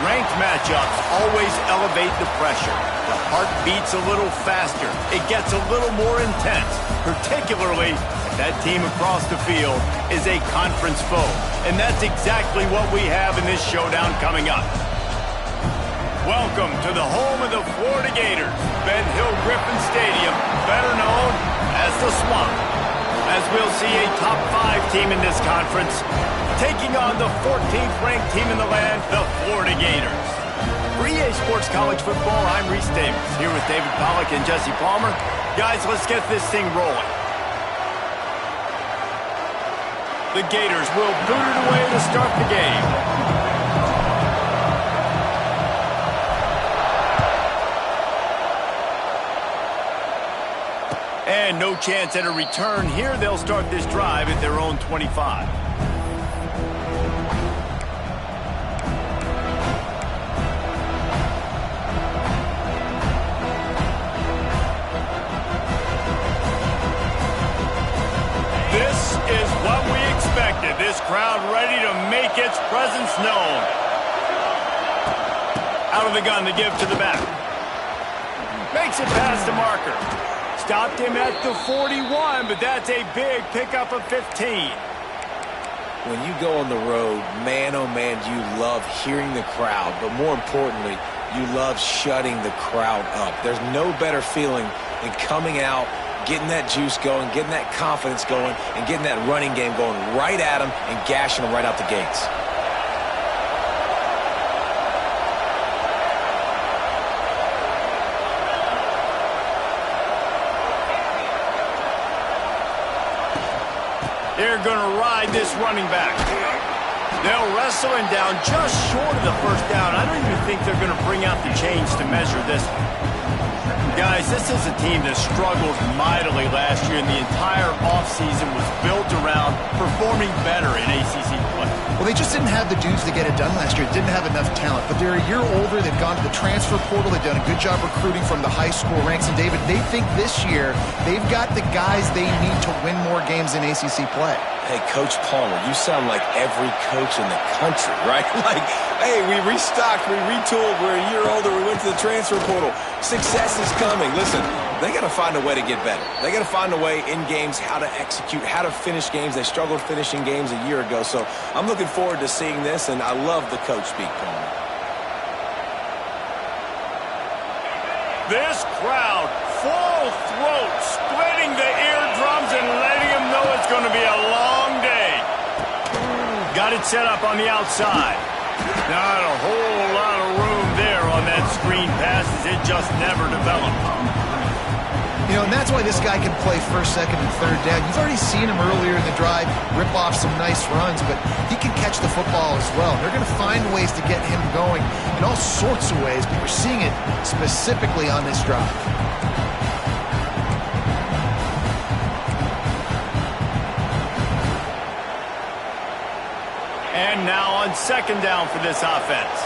Ranked matchups always elevate the pressure. The heart beats a little faster. It gets a little more intense, particularly if that team across the field is a conference foe. And that's exactly what we have in this showdown coming up. Welcome to the home of the Florida Gators, Ben Hill Griffin Stadium, better known as the Swamp. As we'll see a top 5 team in this conference taking on the 14th ranked team in the land, the Florida Gators. For EA Sports College Football, I'm Reese Davis, here with David Pollack and Jesse Palmer. Guys, let's get this thing rolling. The Gators will boot it away to start the game. And no chance at a return here. They'll start this drive at their own 25. This is what we expected. This crowd ready to make its presence known. Out of the gun to give to the back. Makes it past the marker. Stopped him at the 41, but that's a big pickup of 15. When you go on the road, man, oh man, you love hearing the crowd, but more importantly, you love shutting the crowd up. There's no better feeling than coming out, getting that juice going, getting that confidence going, and getting that running game going right at them and gashing them right out the gates. They're going to ride this running back. They'll wrestle him down just short of the first down. I don't even think they're going to bring out the chains to measure this one. Guys, this is a team that struggled mightily last year, and the entire offseason was built around performing better in ACC play. Well, they just didn't have the dudes to get it done last year. It didn't have enough talent. But they're a year older. They've gone to the transfer portal. They've done a good job recruiting from the high school ranks. And, David, they think this year they've got the guys they need to win more games in ACC play. Hey, Coach Palmer, you sound like every coach in the country, right? Like, hey, we restocked, we retooled, we're a year older, we went to the transfer portal. Success is coming. Listen, they got to find a way to get better. They got to find a way in games how to execute, how to finish games. They struggled finishing games a year ago. So I'm looking forward to seeing this, and I love the coach speak, Palmer. This crowd, full throat, splitting the eardrums and letting them know it's going to be a long day. Got it set up on the outside. Not a whole lot of room there on that screen pass as it just never developed. You know, and that's why this guy can play first, second, and third down. You've already seen him earlier in the drive rip off some nice runs, but he can catch the football as well. They're going to find ways to get him going in all sorts of ways, but we're seeing it specifically on this drive. And now on second down for this offense.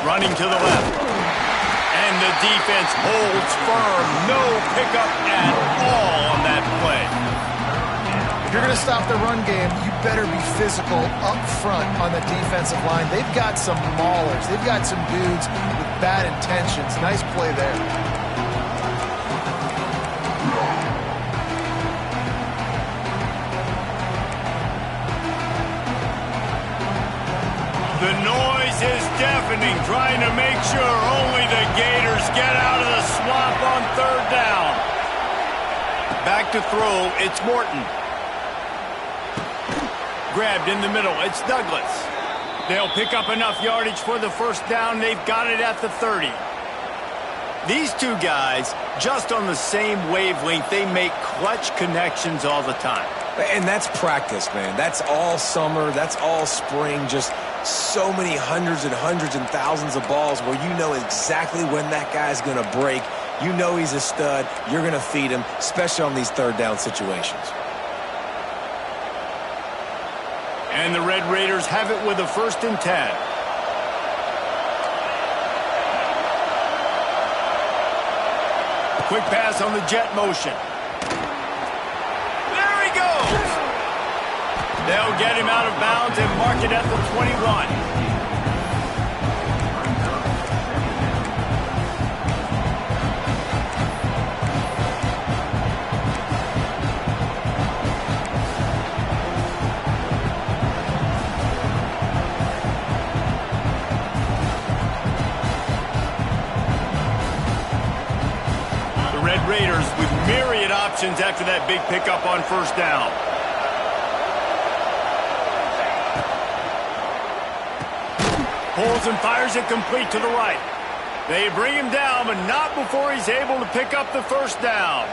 Running to the left. And the defense holds firm. No pickup at all on that play. If you're going to stop the run game, you better be physical up front on the defensive line. They've got some maulers. They've got some dudes with bad intentions. Nice play there. The noise is deafening, trying to make sure only the Gators get out of the swamp on third down. Back to throw, it's Morton. Grabbed in the middle, it's Douglas. They'll pick up enough yardage for the first down. They've got it at the 30. These two guys, just on the same wavelength, they make clutch connections all the time. And that's practice, man. That's all summer. That's all spring. Just so many hundreds and thousands of balls where you know exactly when that guy's going to break. You know he's a stud. You're going to feed him, especially on these third down situations. And the Red Raiders have it with a 1st and 10. Quick pass on the jet motion. There he goes. They'll get him out of bounds and mark it at the 21. Raiders with myriad options after that big pickup on first down. Pulls and fires it complete to the right. They bring him down, but not before he's able to pick up the first down.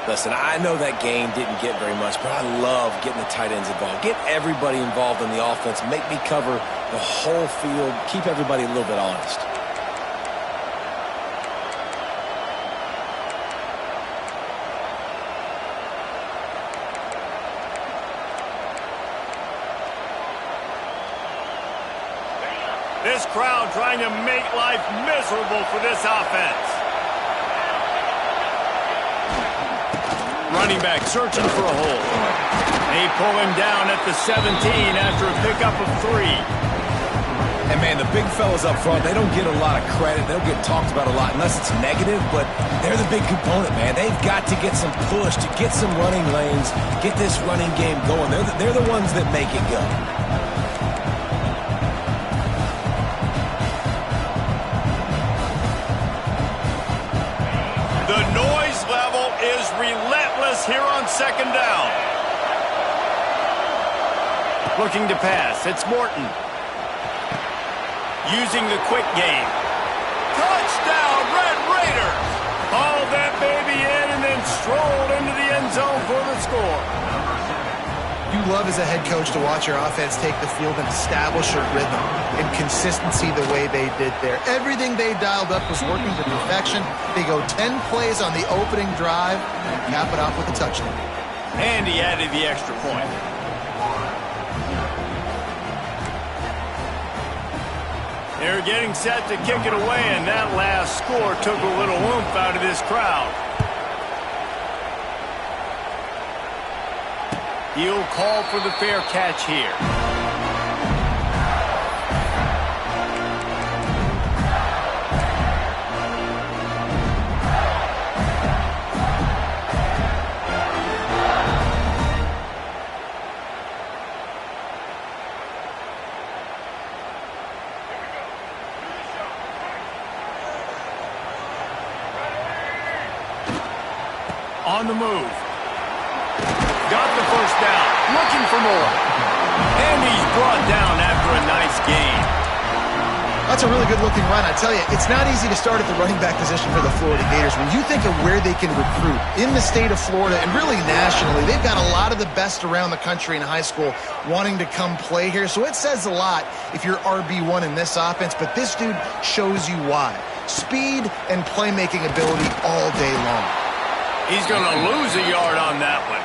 Listen, I know that game didn't get very much, but I love getting the tight ends involved. Get everybody involved in the offense. Make me cover the whole field. Keep everybody a little bit honest. This crowd trying to make life miserable for this offense. Running back searching for a hole. They pull him down at the 17 after a pickup of 3. And, man, the big fellas up front, they don't get a lot of credit. They don't get talked about a lot unless it's negative, but they're the big component, man. They've got to get some push, to get some running lanes, get this running game going. They're the ones that make it go. The noise level is relentless here on second down. Looking to pass. It's Morton. Using the quick game. Touchdown, Red Raiders! Hauled that baby in and then strolled into the end zone for the score. You love as a head coach to watch your offense take the field and establish a rhythm and consistency the way they did there. Everything they dialed up was working to perfection. They go 10 plays on the opening drive and cap it off with a touchdown. And he added the extra point. They're getting set to kick it away, and that last score took a little oomph out of this crowd. He'll call for the fair catch here. On the move. Got the first down. Looking for more. And he's brought down after a nice gain. That's a really good-looking run. I tell you, it's not easy to start at the running back position for the Florida Gators. When you think of where they can recruit in the state of Florida and really nationally, they've got a lot of the best around the country in high school wanting to come play here. So it says a lot if you're RB1 in this offense, but this dude shows you why. Speed and playmaking ability all day long. He's going to lose a yard on that one.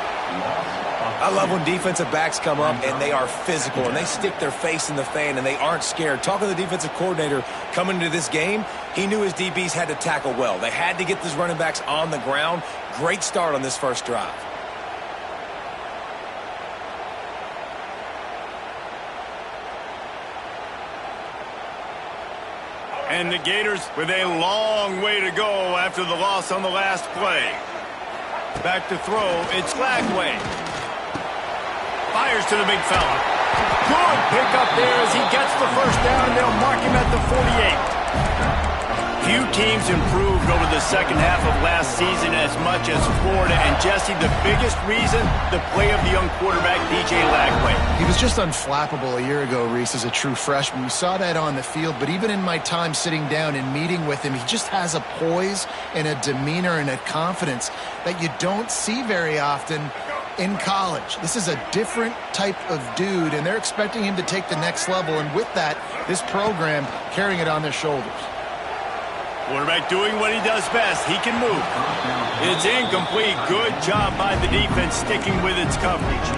I love when defensive backs come up and they are physical and they stick their face in the fan and they aren't scared. Talking to the defensive coordinator coming into this game, he knew his DBs had to tackle well. They had to get these running backs on the ground. Great start on this first drive. And the Gators with a long way to go after the loss on the last play. Back to throw, it's Lagway. Fires to the big fella. Good pickup there as he gets the first down, and they'll mark him at the 48. Few teams improved over the second half of last season as much as Florida. And, Jesse, the biggest reason, the play of the young quarterback, DJ Lagway. He was just unflappable a year ago, Reese, as a true freshman. We saw that on the field, but even in my time sitting down and meeting with him, he just has a poise and a demeanor and a confidence that you don't see very often in college. This is a different type of dude, and they're expecting him to take the next level, and with that, this program carrying it on their shoulders. Quarterback doing what he does best. He can move. It's incomplete. Good job by the defense sticking with its coverage.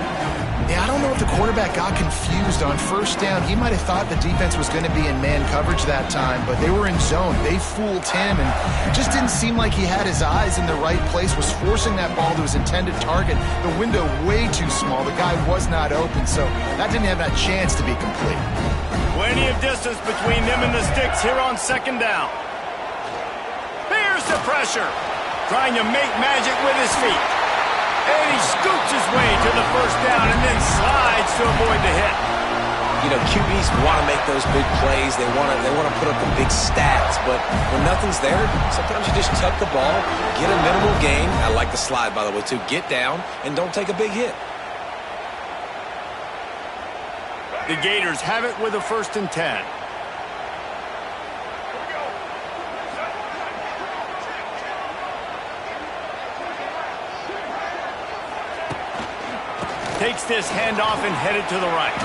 Yeah, I don't know if the quarterback got confused on first down. He might have thought the defense was going to be in man coverage that time, but they were in zone. They fooled him, and it just didn't seem like he had his eyes in the right place, was forcing that ball to his intended target. The window way too small. The guy was not open, so that didn't have that chance to be complete. Plenty of distance between them and the sticks here on second down. Here's the pressure. Trying to make magic with his feet. And he scoops his way to the first down and then slides to avoid the hit. You know, QBs want to make those big plays. They want to put up the big stats. But when nothing's there, sometimes you just tuck the ball, get a minimal gain. I like the slide, by the way, too. Get down and don't take a big hit. The Gators have it with a 1st and 10. Takes this handoff and headed to the right.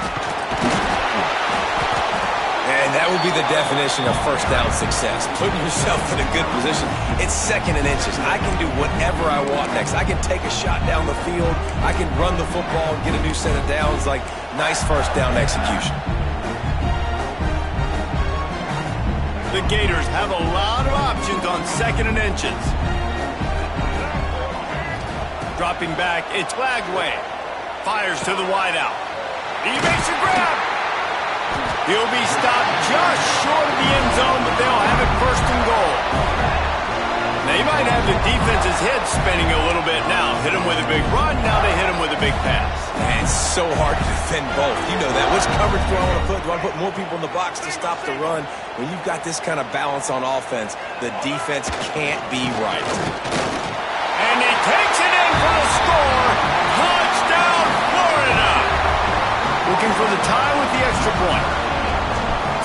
And that would be the definition of first down success. Putting yourself in a good position. It's 2nd and inches. I can do whatever I want next. I can take a shot down the field. I can run the football and get a new set of downs. Like, nice first down execution. The Gators have a lot of options on 2nd and inches. Dropping back, it's Flagway. Fires to the wideout. He makes a grab. He'll be stopped just short of the end zone, but they'll have it 1st and goal. They might have the defense's head spinning a little bit now. Hit him with a big run, now they hit him with a big pass. Man, it's so hard to defend both. You know that. Which coverage do I want to put? Do I put more people in the box to stop the run? When you've got this kind of balance on offense, the defense can't be right. And he takes it in for the score. Touchdown, Florida. Looking for the tie with the extra point.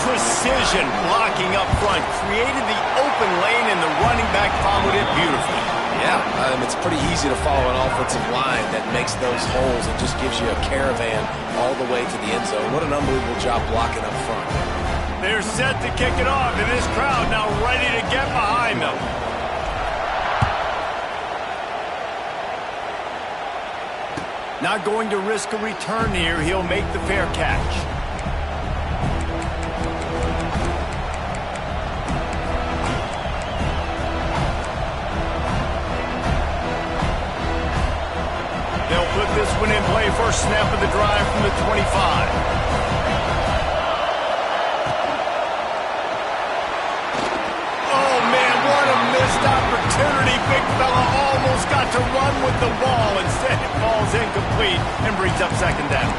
Precision blocking up front. Created the open lane, and the running back followed it beautifully. Yeah, it's pretty easy to follow an offensive line that makes those holes and just gives you a caravan all the way to the end zone. What an unbelievable job blocking up front. They're set to kick it off, and this crowd now ready to get behind them. Not going to risk a return here. He'll make the fair catch. They'll put this one in play. First snap of the drive from the 25. Oh, man, what a missed opportunity. Big fella almost got to run with the ball. Instead, it falls incomplete and brings up 2nd down.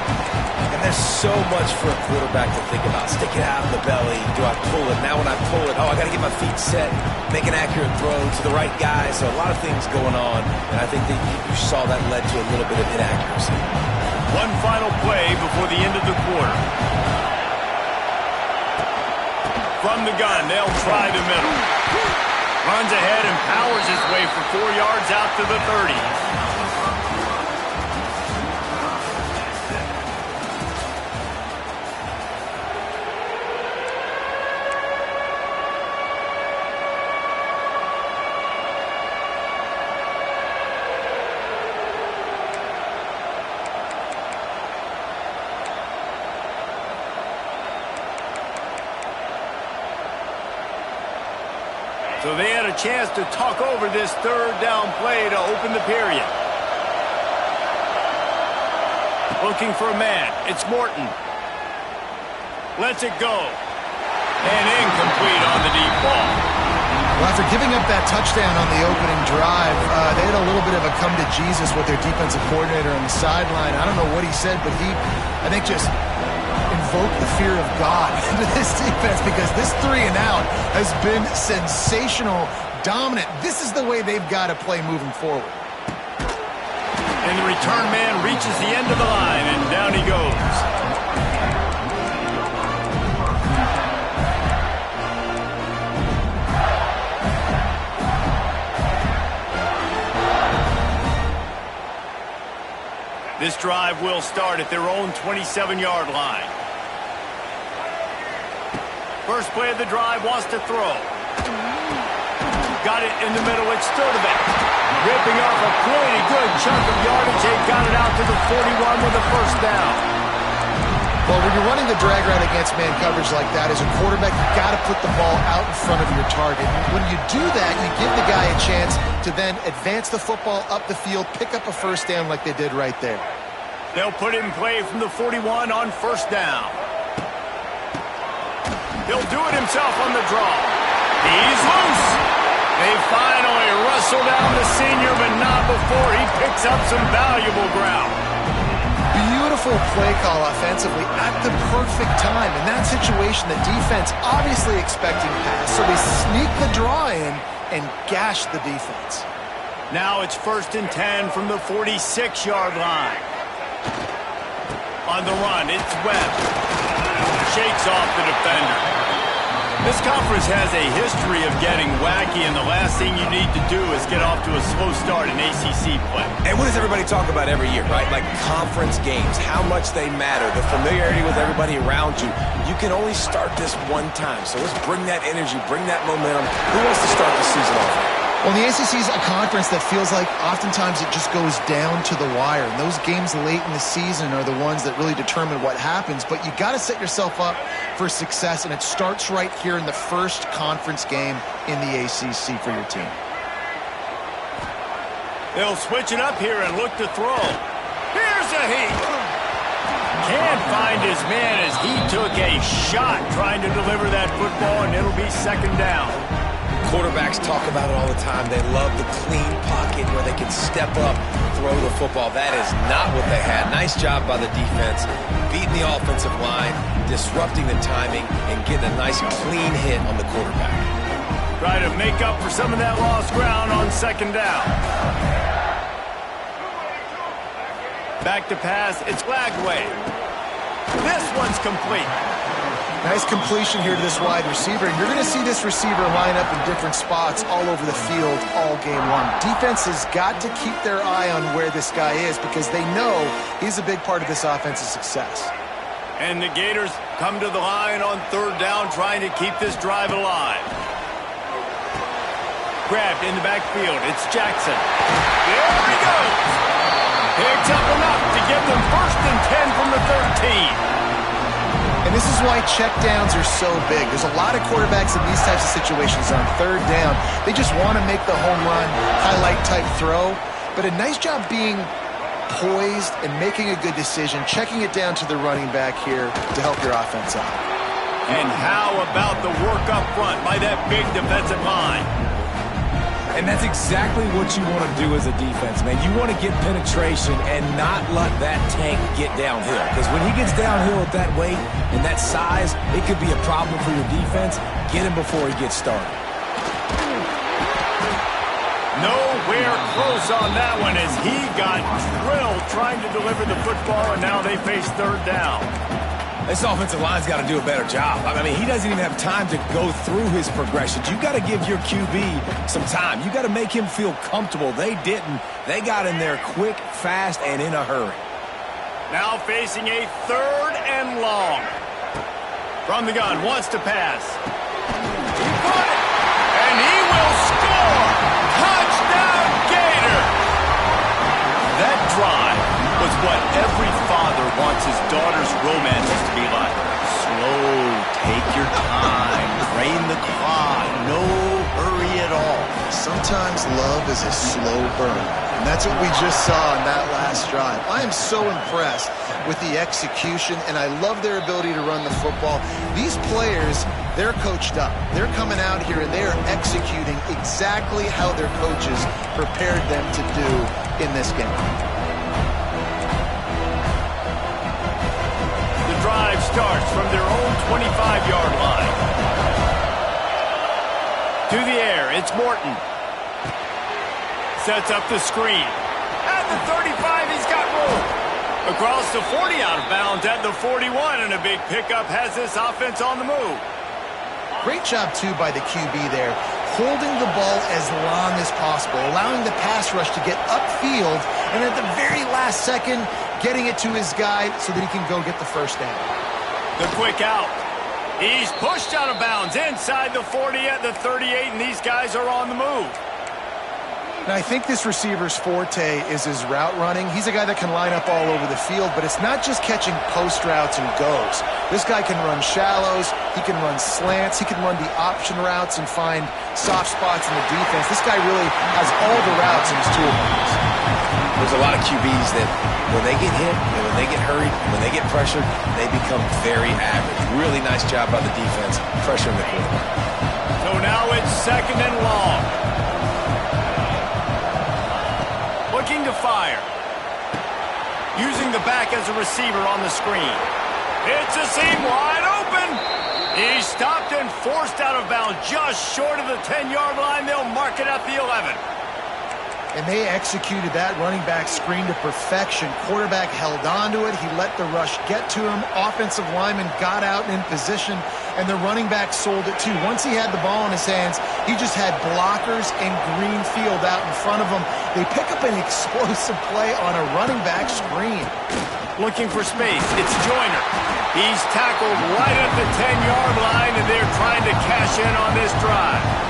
And there's so much for a quarterback to think about. Stick it out of the belly. Do I pull it? Now when I pull it, I got to get my feet set, make an accurate throw to the right guy. So a lot of things going on, and I think that you saw that led to a little bit of inaccuracy. One final play before the end of the quarter. From the gun, they'll try the middle. Runs ahead and powers his way for 4 yards out to the 30. So they had a chance to talk over this 3rd down play to open the period. Looking for a man. It's Morton. Lets it go. And incomplete on the deep ball. Well, after giving up that touchdown on the opening drive, they had a little bit of a come to Jesus with their defensive coordinator on the sideline. I don't know what he said, but he, I think, just invoked the fear of God into this defense, because this 3 and out has been sensational, dominant. This is the way they've got to play moving forward. And the return man reaches the end of the line, and down he goes. This drive will start at their own 27-yard line. First play of the drive, wants to throw. got it in the middle at Sturdivant. Ripping off a pretty good chunk of yardage. They got it out to the 41 with a first down. Well, when you're running the drag route against man coverage like that, as a quarterback, you've got to put the ball out in front of your target. When you do that, you give the guy a chance to then advance the football up the field, pick up a first down like they did right there. They'll put it in play from the 41 on first down. He'll do it himself on the draw. He's loose. They finally wrestle down the senior, but not before he picks up some valuable ground. Beautiful play call offensively at the perfect time. In that situation, the defense obviously expecting pass, so they sneak the draw in and gash the defense. Now it's 1st and 10 from the 46-yard line. On the run, it's Webb. Shakes off the defender. This conference has a history of getting wacky, and the last thing you need to do is get off to a slow start in ACC play. And what does everybody talk about every year, right? Like conference games, how much they matter, the familiarity with everybody around you. You can only start this one time, so let's bring that energy, bring that momentum. Who wants to start the season off? Well, the ACC is a conference that feels like oftentimes it just goes down to the wire. And those games late in the season are the ones that really determine what happens. But you got to set yourself up for success, and it starts right here in the first conference game in the ACC for your team. They'll switch it up here and look to throw. Here's a heat. Can't find his man as he took a shot trying to deliver that football, and it'll be second down. Quarterbacks talk about it all the time. They love the clean pocket where they can step up, throw the football. That is not what they had. Nice job by the defense, beating the offensive line, disrupting the timing, and getting a nice clean hit on the quarterback. Try to make up for some of that lost ground on second down. Back to pass, it's Lagway. This one's complete. Nice completion here to this wide receiver. And you're going to see this receiver line up in different spots all over the field all game long. Defense has got to keep their eye on where this guy is because they know he's a big part of this offense's success. And the Gators come to the line on third down, trying to keep this drive alive. Grabbed in the backfield. It's Jackson. There he goes. Picks up enough to give them 1st and 10 from the 13. And this is why checkdowns are so big. There's a lot of quarterbacks in these types of situations on third down. They just want to make the home run, highlight type throw. But a nice job being poised and making a good decision, checking it down to the running back here to help your offense out. And how about the work up front by that big defensive line? And that's exactly what you want to do as a defense, man. You want to get penetration and not let that tank get downhill. Because when he gets downhill at that weight and that size, it could be a problem for your defense. Get him before he gets started. Nowhere close on that one as he got drilled trying to deliver the football, and now they face third down. This offensive line's got to do a better job. I mean, he doesn't even have time to go through his progressions. You got to give your QB some time. You got to make him feel comfortable. They didn't. They got in there quick, fast, and in a hurry. Now facing a 3rd and long. From the gun, wants to pass. He caught it, and he will score. Touchdown, Gator. That drive was what every father wants his daughter's romances to be like. Slow, take your time, drain the clock, no hurry at all. Sometimes love is a slow burn, and that's what we just saw in that last drive. I am so impressed with the execution, and I love their ability to run the football. These players, they're coached up. They're coming out here, and they are executing exactly how their coaches prepared them to do in this game. Drive starts from their own 25-yard line. To the air, it's Morton. Sets up the screen. At the 35, he's got room. Across the 40, out of bounds at the 41, and a big pickup has this offense on the move. Great job, too, by the QB there, holding the ball as long as possible, allowing the pass rush to get upfield, and at the very last second, getting it to his guy so that he can go get the first down. The quick out. He's pushed out of bounds inside the 40 at the 38, and these guys are on the move. Now, I think this receiver's forte is his route running. He's a guy that can line up all over the field, but it's not just catching post routes and goes. This guy can run shallows, he can run slants, he can run the option routes and find soft spots in the defense. This guy really has all the routes in his toolbox. There's a lot of QBs that when they get hit, and when they get hurried, when they get pressured, they become very average. Really nice job by the defense pressuring the quarterback. So now it's 2nd and long. Looking to fire. Using the back as a receiver on the screen. It's a seam wide open. He's stopped and forced out of bounds just short of the 10-yard line. They'll mark it at the 11. And they executed that running back screen to perfection. Quarterback held on to it. He let the rush get to him. Offensive lineman got out in position, and the running back sold it too. Once he had the ball in his hands, he just had blockers and green field out in front of him. They pick up an explosive play on a running back screen. Looking for space. It's Joyner. He's tackled right at the 10-yard line, and they're trying to cash in on this drive.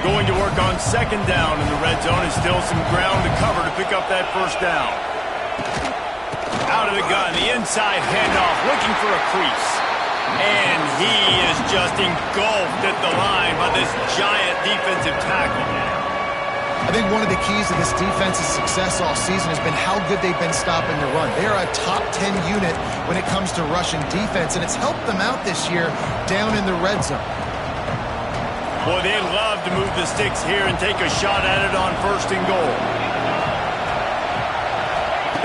Going to work on 2nd down in the red zone, and still some ground to cover to pick up that 1st down. Out of the gun, the inside handoff, looking for a crease. And he is just engulfed at the line by this giant defensive tackle. I think one of the keys to this defense's success all season has been how good they've been stopping the run. They are a top 10 unit when it comes to rushing defense, and it's helped them out this year down in the red zone. Boy, they'd love to move the sticks here and take a shot at it on 1st and goal.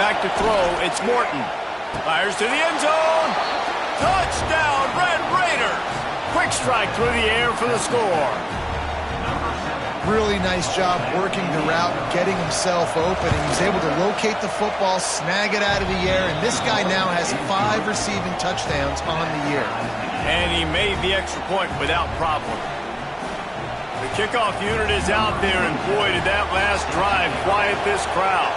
Back to throw, it's Morton. Fires to the end zone. Touchdown, Red Raiders. Quick strike through the air for the score. Really nice job working the route, getting himself open, and he's able to locate the football, snag it out of the air, and this guy now has 5 receiving touchdowns on the year. And he made the extra point without problem. The kickoff unit is out there, and boy, did that last drive quiet this crowd.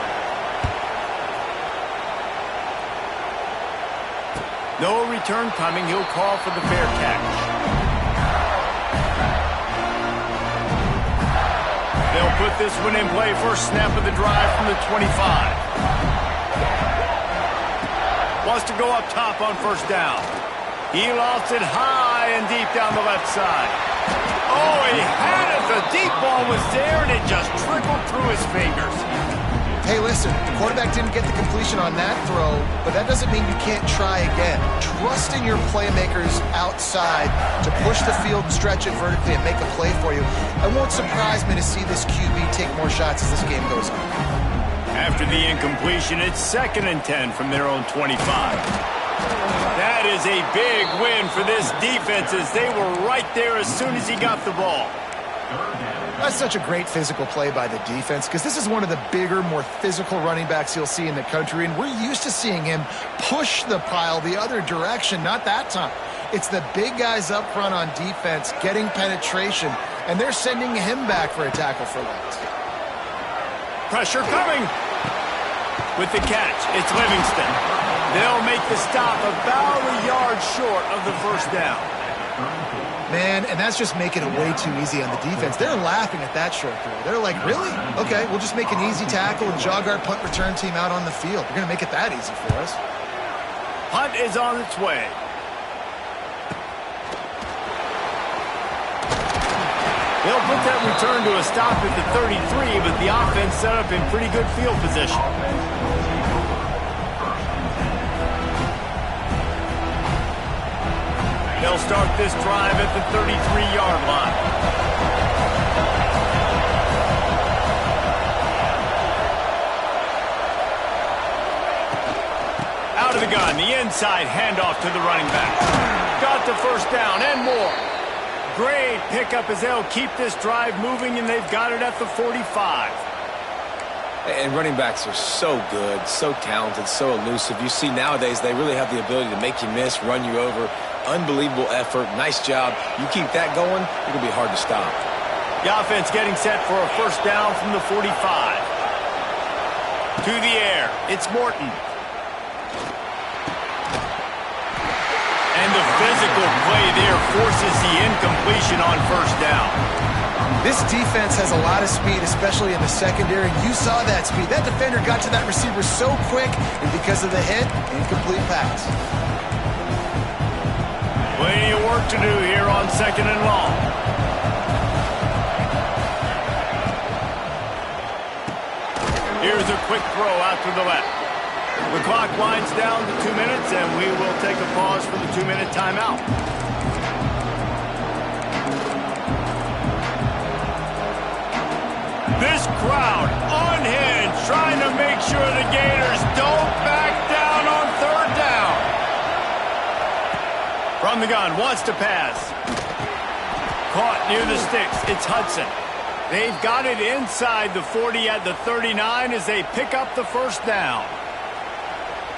No return coming. He'll call for the fair catch. They'll put this one in play. First snap of the drive from the 25. Wants to go up top on 1st down. He lost it high and deep down the left side. Oh, he had it. The deep ball was there, and it just trickled through his fingers. Hey, listen, the quarterback didn't get the completion on that throw, but that doesn't mean you can't try again. Trust in your playmakers outside to push the field and stretch it vertically and make a play for you. It won't surprise me to see this QB take more shots as this game goes on. After the incompletion, it's 2nd and 10 from their own 25. That is a big win for this defense, as they were right there as soon as he got the ball. That's such a great physical play by the defense, because this is one of the bigger, more physical running backs you'll see in the country, and we're used to seeing him push the pile the other direction. Not that time. It's the big guys up front on defense getting penetration, and they're sending him back for a tackle for loss. Pressure coming. With the catch, it's Livingston. They'll make the stop about a yard short of the 1st down. Man, and that's just making it way too easy on the defense. They're laughing at that short throw. They're like, really? Okay, we'll just make an easy tackle and jog our punt return team out on the field. We're going to make it that easy for us. Punt is on its way. They'll put that return to a stop at the 33, but the offense set up in pretty good field position. They'll start this drive at the 33-yard line. Out of the gun, the inside handoff to the running back. Got the 1st down and more. Great pickup as they'll keep this drive moving, and they've got it at the 45. And running backs are so good, so talented, so elusive. You see nowadays they really have the ability to make you miss, run you over. Unbelievable effort. Nice job. You keep that going, it'll be hard to stop. The offense getting set for a first down from the 45. To the air. It's Morton. And the physical play there forces the incompletion on first down. This defense has a lot of speed, especially in the secondary. You saw that speed. That defender got to that receiver so quick, and because of the hit, incomplete pass. Plenty of work to do here on second and long. Here's a quick throw out to the left. The clock winds down to 2 minutes, and we will take a pause for the 2-minute timeout. This crowd unhinged, trying to make sure the Gators don't back down on third down. From the gun, wants to pass. Caught near the sticks. It's Hudson. They've got it inside the 40 at the 39 as they pick up the first down.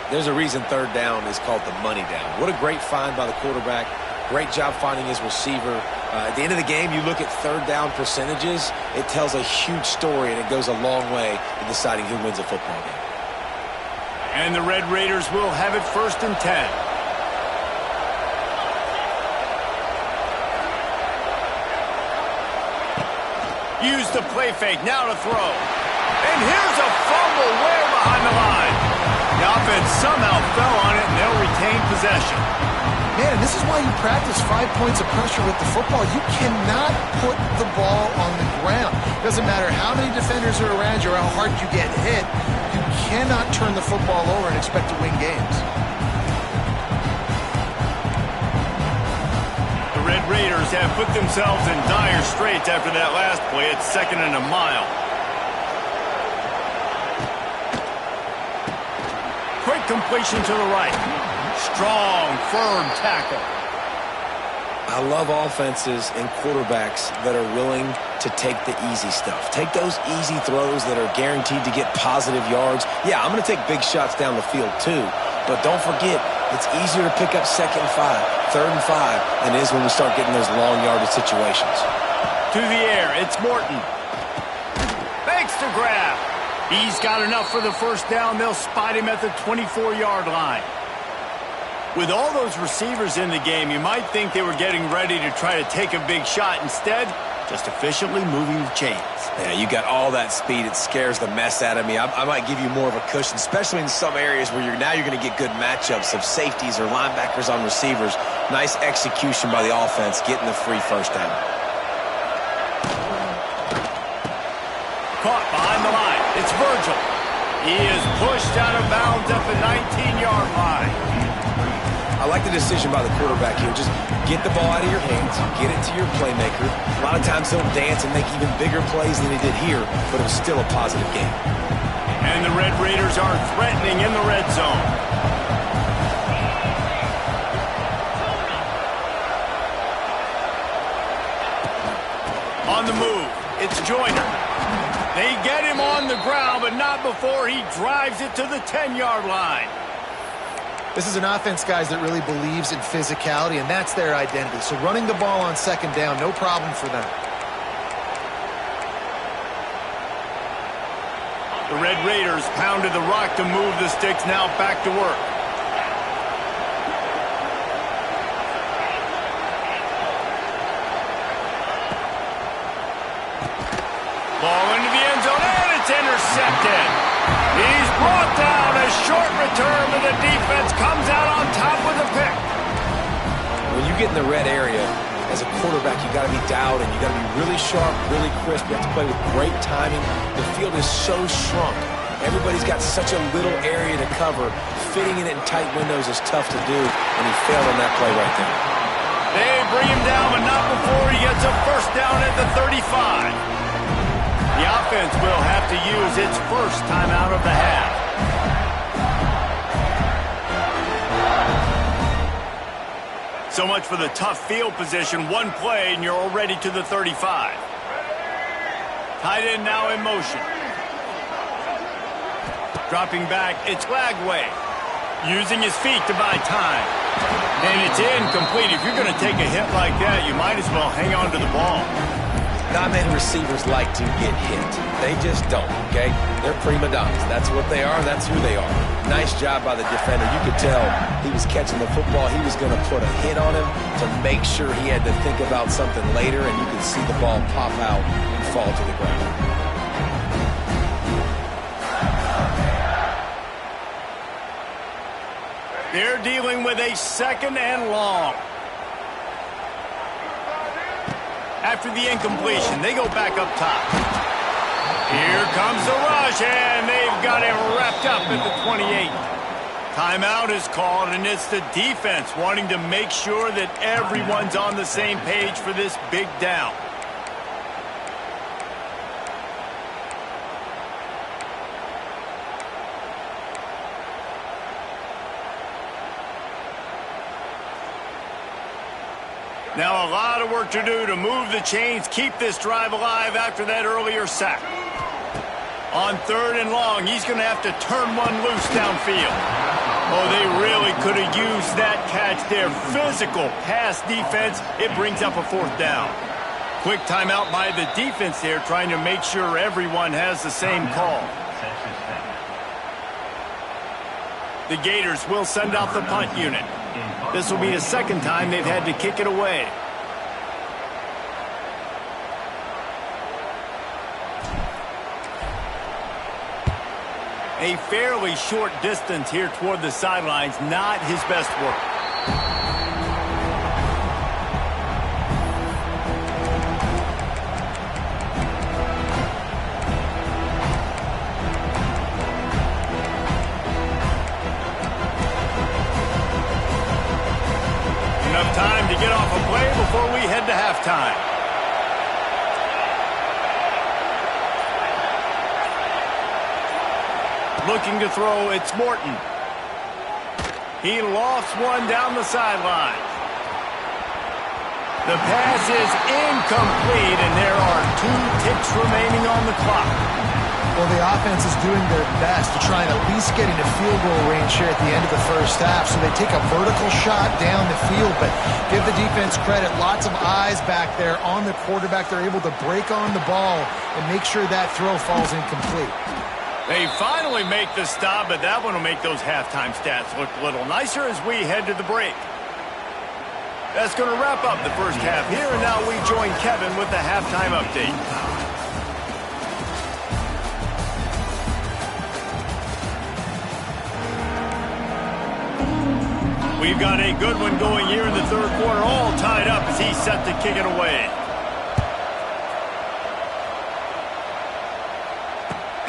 There's a reason third down is called the money down. What a great find by the quarterback. Great job finding his receiver. At the end of the game, you look at third down percentages. It tells a huge story, and it goes a long way in deciding who wins a football game. And the Red Raiders will have it 1st and 10. Use the play fake, now to throw. And here's a fumble way behind the line. The offense somehow fell on it, and they'll retain possession. Man, this is why you practice 5 points of pressure with the football. You cannot put the ball on the ground. Doesn't matter how many defenders are around you or how hard you get hit. You cannot turn the football over and expect to win games. The Red Raiders have put themselves in dire straits after that last play. It's 2nd and a mile. Quick completion to the right. Strong, firm tackle. I love offenses and quarterbacks that are willing to take the easy stuff. Take those easy throws that are guaranteed to get positive yards. Yeah, I'm going to take big shots down the field too. But don't forget, it's easier to pick up 2nd and 5, 3rd and 5 than it is when we start getting those long yardage situations. To the air, it's Morton. Fakes to grab. He's got enough for the first down. They'll spot him at the 24-yard line. With all those receivers in the game, you might think they were getting ready to try to take a big shot. Instead, just efficiently moving the chains. Yeah, you got all that speed. It scares the mess out of me. I might give you more of a cushion, especially in some areas where you're going to get good matchups of safeties or linebackers on receivers. Nice execution by the offense, getting the free first down. Caught behind the line. It's Virgil. He is pushed out of bounds at the 19-yard line. I like the decision by the quarterback here. Just get the ball out of your hands, get it to your playmaker. A lot of times he'll dance and make even bigger plays than he did here, but it was still a positive game. And the Red Raiders are threatening in the red zone. On the move, it's Joyner. They get him on the ground, but not before he drives it to the 10-yard line. This is an offense, guys, that really believes in physicality, and that's their identity. So running the ball on 2nd down, no problem for them. The Red Raiders pounded the rock to move the sticks, now back to work. Ball into the end zone, and it's intercepted. He's brought down. A short return, but the defense comes out on top with a pick. When you get in the red area, as a quarterback, you got to be dialed in. You got to be really sharp, really crisp. You have to play with great timing. The field is so shrunk. Everybody's got such a little area to cover. Fitting in it in tight windows is tough to do, and he failed on that play right there. They bring him down, but not before he gets a first down at the 35. The offense will have to use its first timeout of the half. So much for the tough field position. One play, and you're already to the 35. Tight end now in motion. Dropping back, it's Lagway. Using his feet to buy time. And it's incomplete. If you're going to take a hit like that, you might as well hang on to the ball. Not many receivers like to get hit. They just don't, okay? They're prima donnas. That's what they are, and that's who they are. Nice job by the defender. You could tell he was catching the football. He was going to put a hit on him to make sure he had to think about something later, and you could see the ball pop out and fall to the ground. They're dealing with a 2nd and long. After the incompletion, they go back up top. Here comes the rush, and they've got it wrapped up at the 28. Timeout is called, and it's the defense wanting to make sure that everyone's on the same page for this big down. Now a lot of work to do to move the chains, keep this drive alive after that earlier sack. On 3rd and long, he's going to have to turn one loose downfield. Oh, they really could have used that catch there. Physical pass defense, it brings up a 4th down. Quick timeout by the defense there, trying to make sure everyone has the same call. The Gators will send out the punt unit. This will be the 2nd time they've had to kick it away. A fairly short distance here toward the sidelines, not his best work. Enough time to get off a play before we head to halftime. Looking to throw, it's Morton. He lofts one down the sideline. The pass is incomplete, and there are 2 ticks remaining on the clock. Well, the offense is doing their best to try and at least get into field goal range here at the end of the first half. So they take a vertical shot down the field, but give the defense credit. Lots of eyes back there on the quarterback. They're able to break on the ball and make sure that throw falls incomplete. They finally make the stop, but that one will make those halftime stats look a little nicer as we head to the break. That's going to wrap up the first half here, and now we join Kevin with the halftime update. We've got a good one going here in the 3rd quarter, all tied up as he's set to kick it away.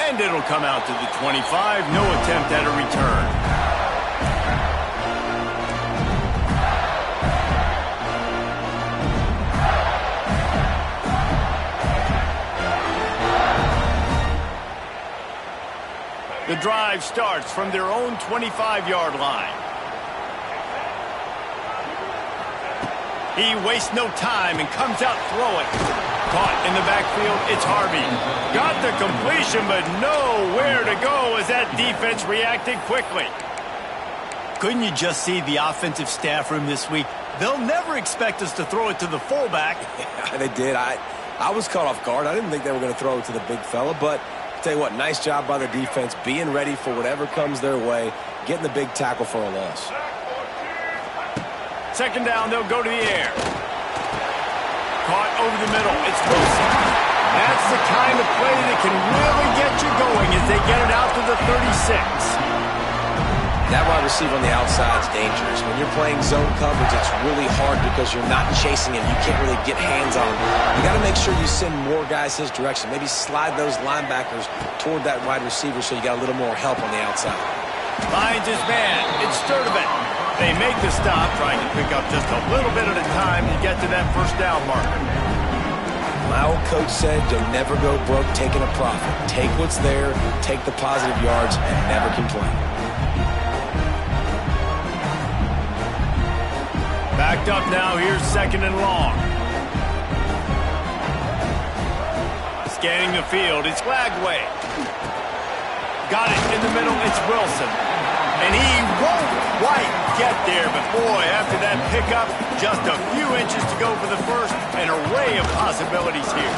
And it'll come out to the 25. No attempt at a return. The drive starts from their own 25-yard line. He wastes no time and comes out throwing. Caught in the backfield, it's Harvey. Got the completion, but nowhere to go as that defense reacted quickly. Couldn't you just see the offensive staff room this week? They'll never expect us to throw it to the fullback. Yeah, they did. I was caught off guard. I didn't think they were going to throw it to the big fella, but I'll tell you what, nice job by the defense, being ready for whatever comes their way, getting the big tackle for a loss. 2nd down, they'll go to the air. Caught over the middle. It's Wilson. That's the kind of play that can really get you going as they get it out to the 36. That wide receiver on the outside is dangerous. When you're playing zone coverage, it's really hard because you're not chasing him. You can't really get hands on him. You got to make sure you send more guys his direction. Maybe slide those linebackers toward that wide receiver so you got a little more help on the outside. Finds his man. It's Sturdivant. They make the stop, trying to pick up just a little bit at a time to get to that 1st down marker. My old coach said, you'll never go broke taking a profit. Take what's there, take the positive yards, and never complain. Backed up now, here's 2nd and long. Scanning the field, it's Lagway. Got it in the middle. It's Wilson. And he won't quite get there. But, boy, after that pickup, just a few inches to go for the first. An array of possibilities here.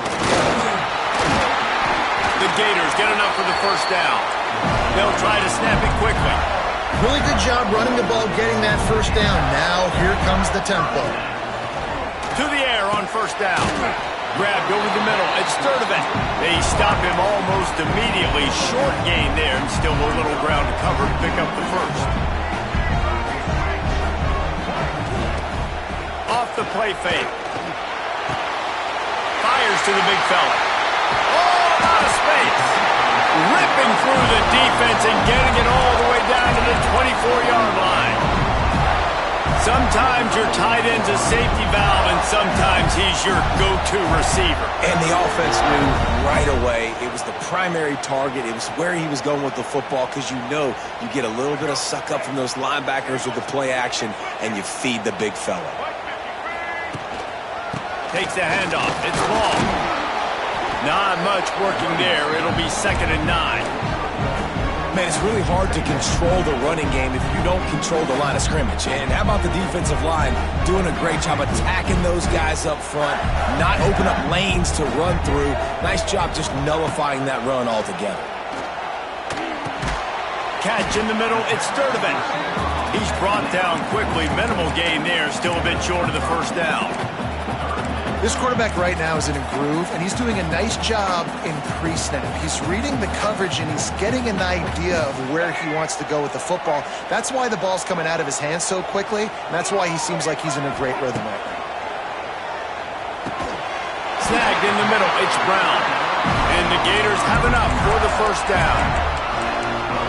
The Gators get enough for the first down. They'll try to snap it quickly. Really good job running the ball, getting that first down. Now here comes the tempo. To the air on first down. Grabbed over the middle. It's Sturdivant. They stop him almost immediately. Short gain there, and still a little ground to cover to pick up the first. Off the play fake. Fires to the big fella. Oh, out of space. Ripping through the defense and getting it all the way down to the 24-yard line. Sometimes your tight end's a safety valve, and sometimes he's your go-to receiver. And the offense knew right away it was the primary target. It was where he was going with the football, because you know you get a little bit of suck up from those linebackers with the play action, and you feed the big fella. Takes the handoff. It's ball. Not much working there. It'll be 2nd and 9. Man, it's really hard to control the running game if you don't control the line of scrimmage. And how about the defensive line doing a great job attacking those guys up front, not open up lanes to run through. Nice job just nullifying that run altogether. Catch in the middle. It's Sturdivant. He's brought down quickly. Minimal gain there. Still a bit short of the first down. This quarterback right now is in a groove, and he's doing a nice job in pre-snap. He's reading the coverage, and he's getting an idea of where he wants to go with the football. That's why the ball's coming out of his hands so quickly, and that's why he seems like he's in a great rhythm right now. Snagged in the middle. It's Brown. And the Gators have enough for the first down.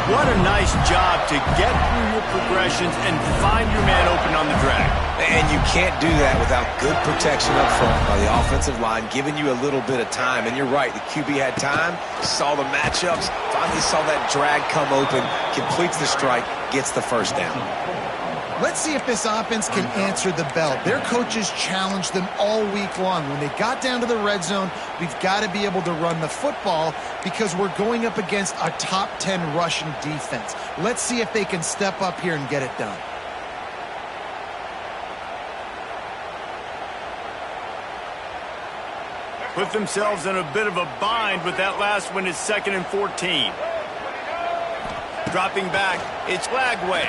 What a nice job to get through your progressions and find your man open on the drag. And you can't do that without good protection up front by the offensive line, giving you a little bit of time. And you're right, the QB had time, saw the matchups, finally saw that drag come open, completes the strike, gets the first down. Let's see if this offense can answer the bell. Their coaches challenged them all week long. When they got down to the red zone, we've got to be able to run the football because we're going up against a top 10 Russian defense. Let's see if they can step up here and get it done. Put themselves in a bit of a bind with that last one. Is 2nd and 14. Dropping back, it's Lagway.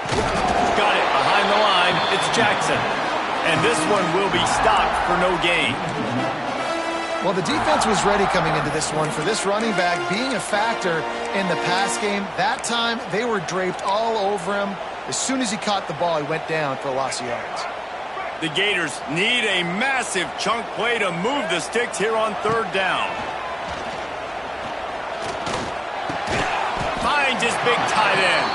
Got it behind the line. It's Jackson. And this one will be stopped for no gain. Well, the defense was ready coming into this one for this running back being a factor in the pass game. That time, they were draped all over him. As soon as he caught the ball, he went down for a loss of yards. The Gators need a massive chunk play to move the sticks here on 3rd down. Finds his big tight end.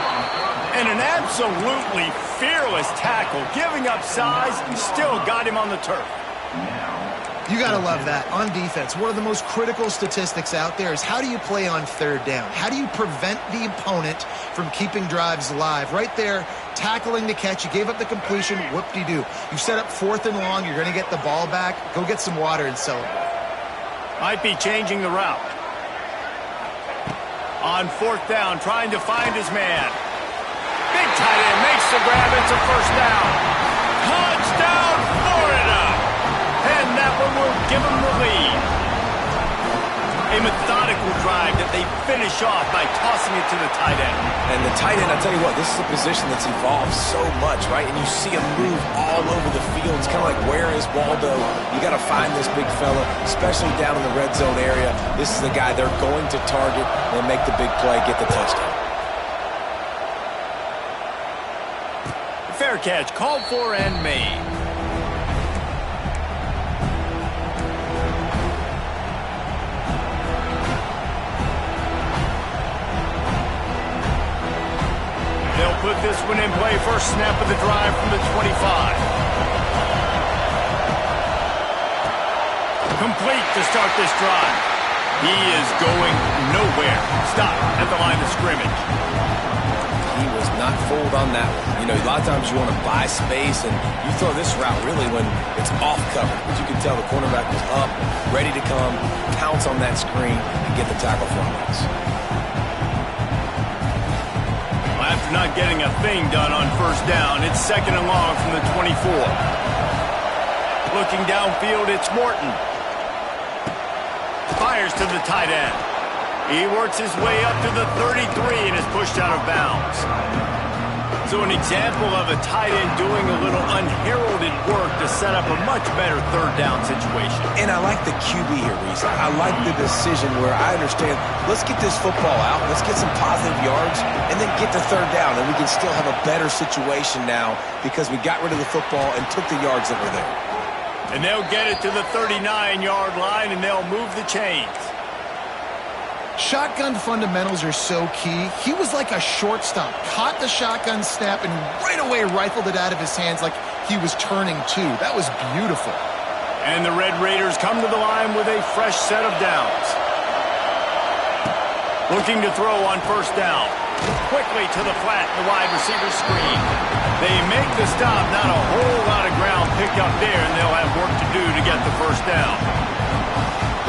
And an absolutely fearless tackle. Giving up size, still got him on the turf. You got to love that. On defense, one of the most critical statistics out there is how do you play on 3rd down? How do you prevent the opponent from keeping drives alive? Right there, tackling the catch. You gave up the completion. Whoop-de-doo. You set up 4th and long. You're going to get the ball back. Go get some water and celebrate. Might be changing the route. On 4th down, trying to find his man. Big tight end makes the grab. It's a first down. Touchdown, Florida. And that one will give them the lead. A methodical drive that they finish off by tossing it to the tight end. And the tight end, I tell you what, this is a position that's evolved so much, right? And you see him move all over the field. It's kind of like, where is Waldo? You got to find this big fella, especially down in the red zone area. This is the guy they're going to target and make the big play, get the touchdown. Fair catch, called for and made. They'll put this one in play. First snap of the drive from the 25. Complete to start this drive. He is going nowhere. Stop at the line of scrimmage. He was not fooled on that one. You know, a lot of times you want to buy space, and you throw this route really when it's off cover. But you can tell the cornerback was up, ready to come, pounce on that screen, and get the tackle for us. not getting a thing done on first down. It's 2nd and long from the 24. Looking downfield, it's Morton. Fires to the tight end. He works his way up to the 33 and is pushed out of bounds. So an example of a tight end doing a little unheralded work to set up a much better third down situation. And I like the QB here, Reese. I like the decision where I understand, let's get this football out, let's get some positive yards, and then get to third down, and we can still have a better situation now because we got rid of the football and took the yards that were there. And they'll get it to the 39-yard line, and they'll move the chains. Shotgun fundamentals are so key. He was like a shortstop, caught the shotgun snap, and right away rifled it out of his hands like he was turning two. That was beautiful. And the Red Raiders come to the line with a fresh set of downs. Looking to throw on first down. Quickly to the flat, the wide receiver screen. They make the stop, not a whole lot of ground picked up there, and they'll have work to do to get the first down.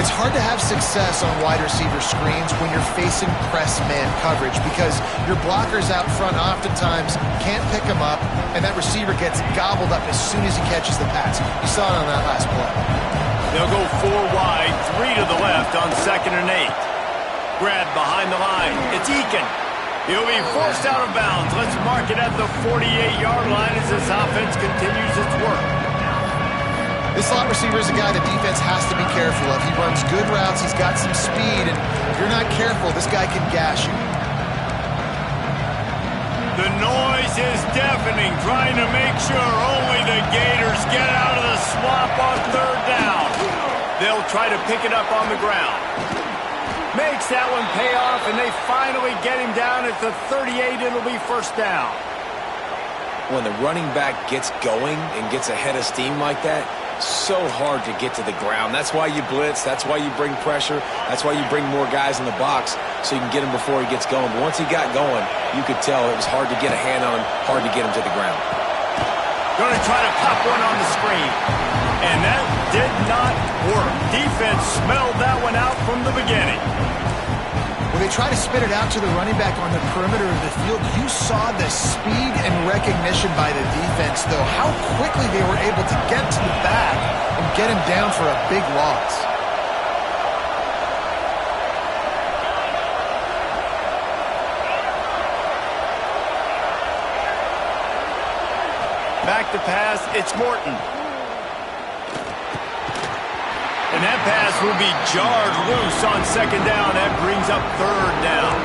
It's hard to have success on wide receiver screens when you're facing press man coverage because your blockers out front oftentimes can't pick them up, and that receiver gets gobbled up as soon as he catches the pass. You saw it on that last play. They'll go 4 wide, 3 to the left on 2nd and 8. Grabbed behind the line. It's Eakin. He'll be forced out of bounds. Let's mark it at the 48-yard line as this offense continues its work. This slot receiver is a guy the defense has to be careful of. He runs good routes, he's got some speed, and if you're not careful, this guy can gash you. The noise is deafening, trying to make sure only the Gators get out of the swamp on third down. They'll try to pick it up on the ground. Makes that one pay off, and they finally get him down at the 38. It'll be first down. When the running back gets going and gets ahead of steam like that, so hard to get to the ground. That's why you blitz. That's why you bring pressure. That's why you bring more guys in the box so you can get him before he gets going. But once he got going, you could tell it was hard to get a hand on him, hard to get him to the ground. Going to try to pop one on the screen. And that did not work. Defense smelled that one out from the beginning. When they try to spit it out to the running back on the perimeter of the field, you saw the speed and recognition by the defense, though. How quickly they were able to get to the back and get him down for a big loss. Back to pass, it's Morton. And that pass will be jarred loose on 2nd down. That brings up 3rd down.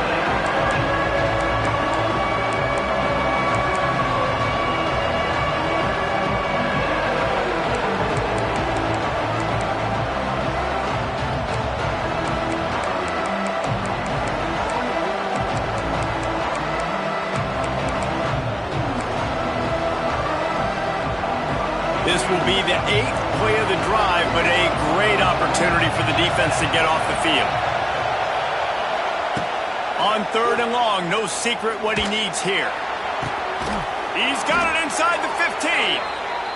This will be the 8th play of the drive, but a great opportunity for the defense to get off the field. On 3rd and long, no secret what he needs here. He's got it inside the 15.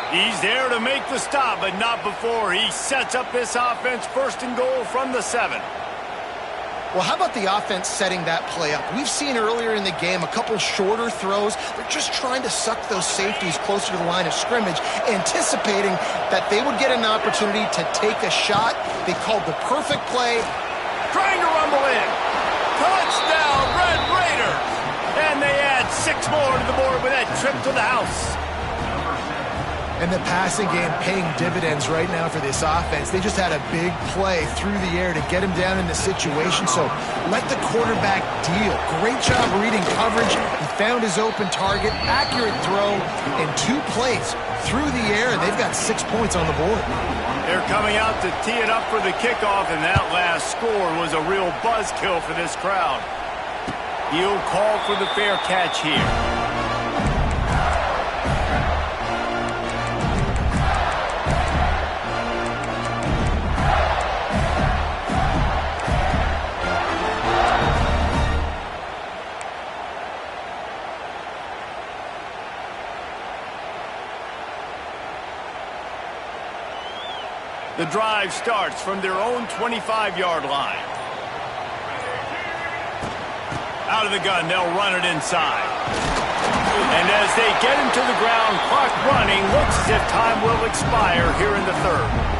He's there to make the stop, but not before he sets up this offense 1st and goal from the 7. Well, how about the offense setting that play up? We've seen earlier in the game a couple shorter throws. They're just trying to suck those safeties closer to the line of scrimmage, anticipating that they would get an opportunity to take a shot. They called the perfect play. Trying to rumble in. Touchdown, Red Raiders! And they add 6 more to the board with that trip to the house. And the passing game paying dividends right now for this offense. They just had a big play through the air to get him down in the situation. So let the quarterback deal. Great job reading coverage. He found his open target, accurate throw, and 2 plays through the air, and they've got 6 points on the board. They're coming out to tee it up for the kickoff, and that last score was a real buzzkill for this crowd. He'll call for the fair catch here. The drive starts from their own 25-yard line. Out of the gun, they'll run it inside. And as they get him to the ground, clock running, looks as if time will expire here in the third.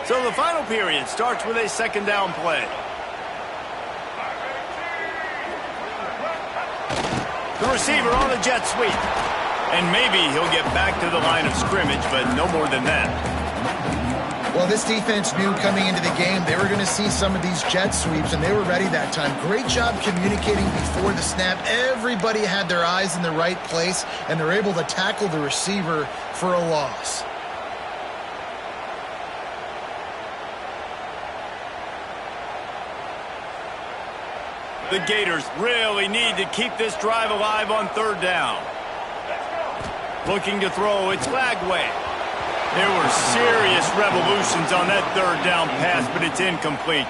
So the final period starts with a second down play. The receiver on the jet sweep. And maybe he'll get back to the line of scrimmage, but no more than that. Well, this defense knew coming into the game they were going to see some of these jet sweeps, and they were ready that time. Great job communicating before the snap. Everybody had their eyes in the right place, and they're able to tackle the receiver for a loss. The Gators really need to keep this drive alive on third down. Looking to throw, it's Lagway. There were serious revolutions on that third down pass, but it's incomplete.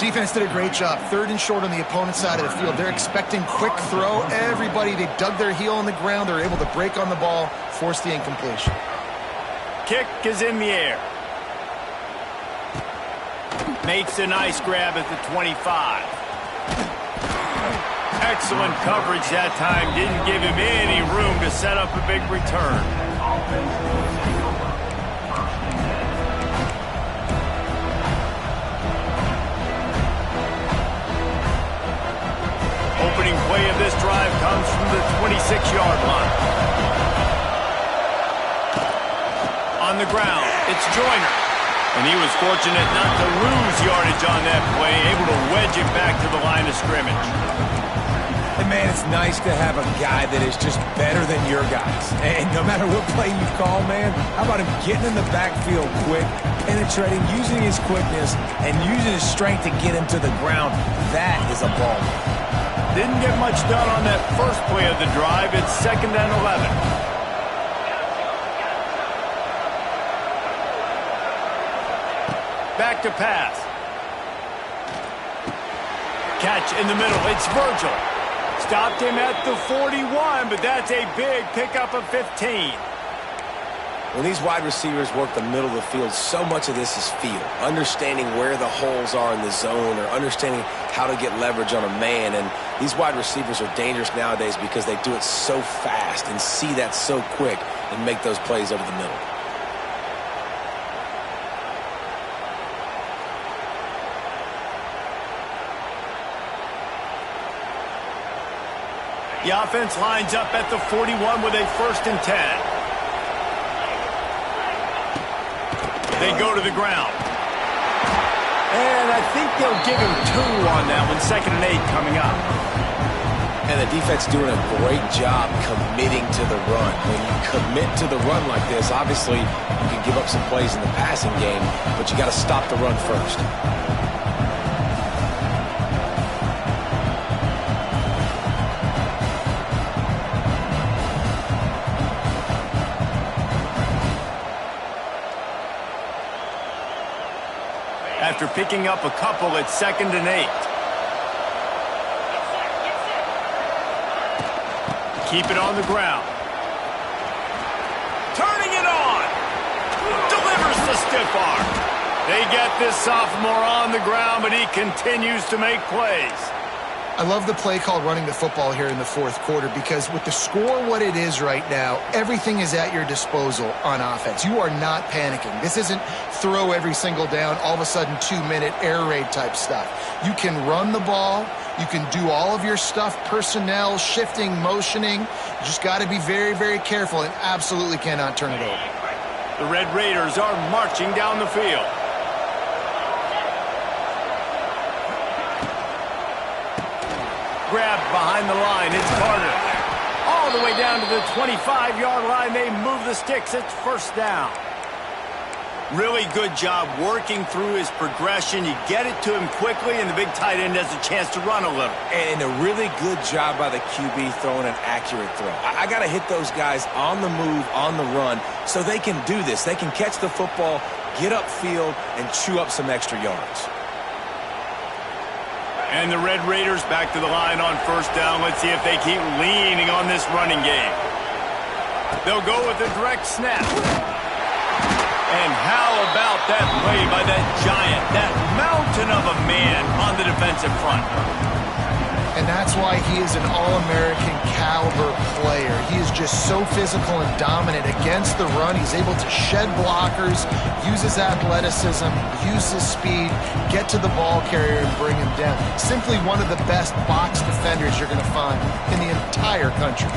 Defense did a great job. Third and short on the opponent's side of the field. They're expecting quick throw. Everybody, they dug their heel on the ground. They're able to break on the ball, force the incompletion. Kick is in the air. Makes a nice grab at the 25. Excellent coverage that time. Didn't give him any room to set up a big return. Opening play of this drive comes from the 26-yard line. On the ground, it's Joyner. And he was fortunate not to lose yardage on that play, able to wedge it back to the line of scrimmage. And, man, it's nice to have a guy that is just better than your guys. And no matter what play you call, man, how about him getting in the backfield quick, penetrating, using his quickness, and using his strength to get him to the ground. That is a ball. Didn't get much done on that first play of the drive. It's 2nd and 11. Back to pass. Catch in the middle. It's Virgil. Stopped him at the 41, but that's a big pickup of 15. When these wide receivers work the middle of the field, so much of this is feel. Understanding where the holes are in the zone, or understanding how to get leverage on a man. And these wide receivers are dangerous nowadays because they do it so fast and see that so quick and make those plays over the middle. The offense lines up at the 41 with a 1st and 10. They go to the ground. And I think they'll give him 2 on that one. 2nd and 8 coming up. And the defense doing a great job committing to the run. When you commit to the run like this, obviously you can give up some plays in the passing game, but you got to stop the run first. After picking up a couple, it's 2nd and 8. Keep it on the ground. Turning it on. Delivers the stiff arm. They get this sophomore on the ground, but he continues to make plays. I love the play called running the football here in the 4th quarter, because with the score what it is right now, everything is at your disposal on offense. You are not panicking. This isn't throw every single down, all of a sudden 2-minute air raid type stuff. You can run the ball. You can do all of your stuff, personnel, shifting, motioning. You just got to be very, very careful and absolutely cannot turn it over. The Red Raiders are marching down the field. Grab behind the line. It's Carter. All the way down to the 25-yard line. They move the sticks. It's 1st down. Really good job working through his progression. You get it to him quickly, and the big tight end has a chance to run a little. And a really good job by the QB throwing an accurate throw. I got to hit those guys on the move, on the run, so they can do this. They can catch the football, get upfield, and chew up some extra yards. And the Red Raiders back to the line on first down. Let's see if they keep leaning on this running game. They'll go with a direct snap. And how about that play by that giant, that mountain of a man on the defensive front? And that's why he is an All-American caliber player. He is just so physical and dominant against the run. He's able to shed blockers, use his athleticism, use his speed, get to the ball carrier and bring him down. Simply one of the best box defenders you're going to find in the entire country.